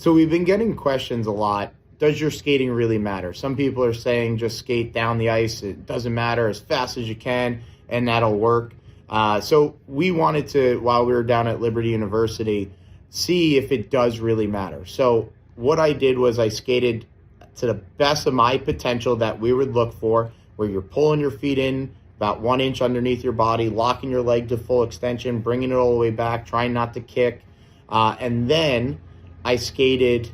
So we've been getting questions a lot. Does your skating really matter? Some people are saying just skate down the ice. It doesn't matter, as fast as you can, and that'll work. So we wanted to, while we were down at Liberty University, see if it does really matter. So what I did was I skated to the best of my potential that we would look for, where you're pulling your feet in about 1 inch underneath your body, locking your leg to full extension, bringing it all the way back, trying not to kick. And then I skated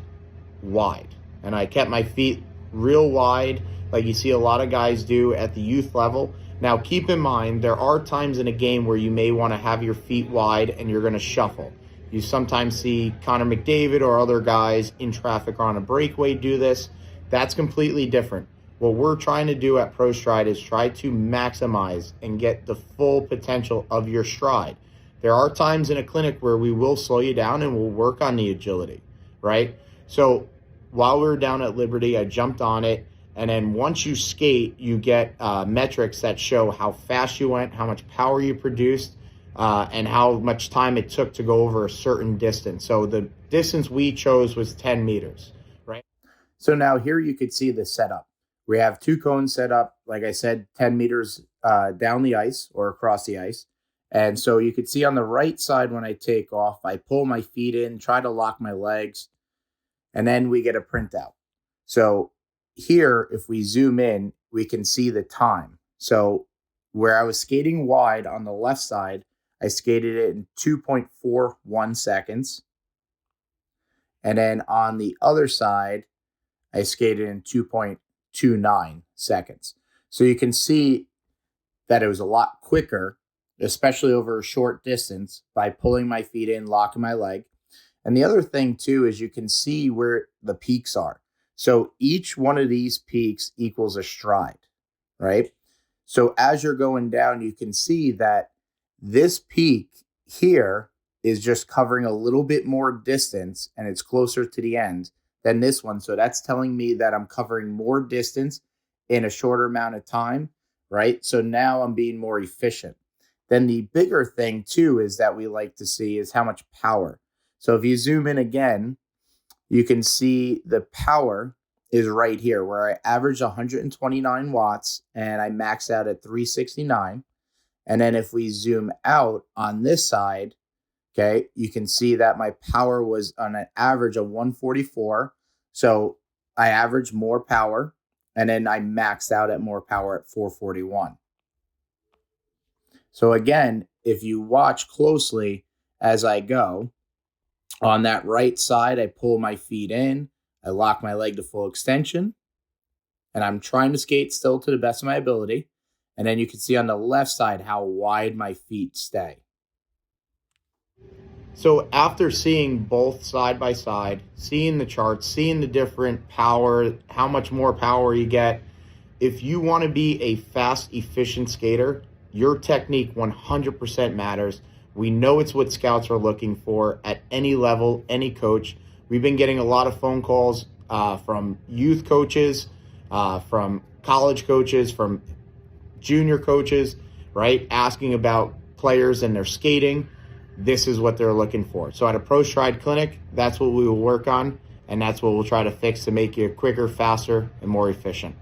wide, and I kept my feet real wide like you see a lot of guys do at the youth level. Now, keep in mind, there are times in a game where you may want to have your feet wide and you're going to shuffle. You sometimes see Connor McDavid or other guys in traffic or on a breakaway do this. That's completely different. What we're trying to do at ProStride is try to maximize and get the full potential of your stride. There are times in a clinic where we will slow you down and we'll work on the agility, right? So while we were down at Liberty, I jumped on it. And then once you skate, you get metrics that show how fast you went, how much power you produced, and how much time it took to go over a certain distance. So the distance we chose was 10 meters, right? So now here you could see the setup. We have 2 cones set up, like I said, 10 meters down the ice or across the ice. And so you could see on the right side when I take off, I pull my feet in, try to lock my legs, and then we get a printout. So here, if we zoom in, we can see the time. So where I was skating wide on the left side, I skated it in 2.41 seconds. And then on the other side, I skated in 2.29 seconds. So you can see that it was a lot quicker, especially over a short distance, by pulling my feet in, locking my leg. And the other thing too is you can see where the peaks are. So each one of these peaks equals a stride, right? So as you're going down, you can see that this peak here is just covering a little bit more distance and it's closer to the end than this one. So that's telling me that I'm covering more distance in a shorter amount of time, right? So now I'm being more efficient. Then the bigger thing too is that we like to see is how much power. So if you zoom in again, you can see the power is right here where I averaged 129 watts and I maxed out at 369. And then if we zoom out on this side, okay, you can see that my power was on an average of 144. So I averaged more power and then I maxed out at more power at 441. So again, if you watch closely as I go, on that right side, I pull my feet in, I lock my leg to full extension, and I'm trying to skate still to the best of my ability. And then you can see on the left side how wide my feet stay. So after seeing both side by side, seeing the charts, seeing the different power, how much more power you get, if you want to be a fast, efficient skater, your technique 100% matters. We know it's what scouts are looking for at any level, any coach. We've been getting a lot of phone calls from youth coaches, from college coaches, from junior coaches, right? Asking about players and their skating. This is what they're looking for. So at a ProStride clinic, that's what we will work on, and that's what we'll try to fix to make you quicker, faster, and more efficient.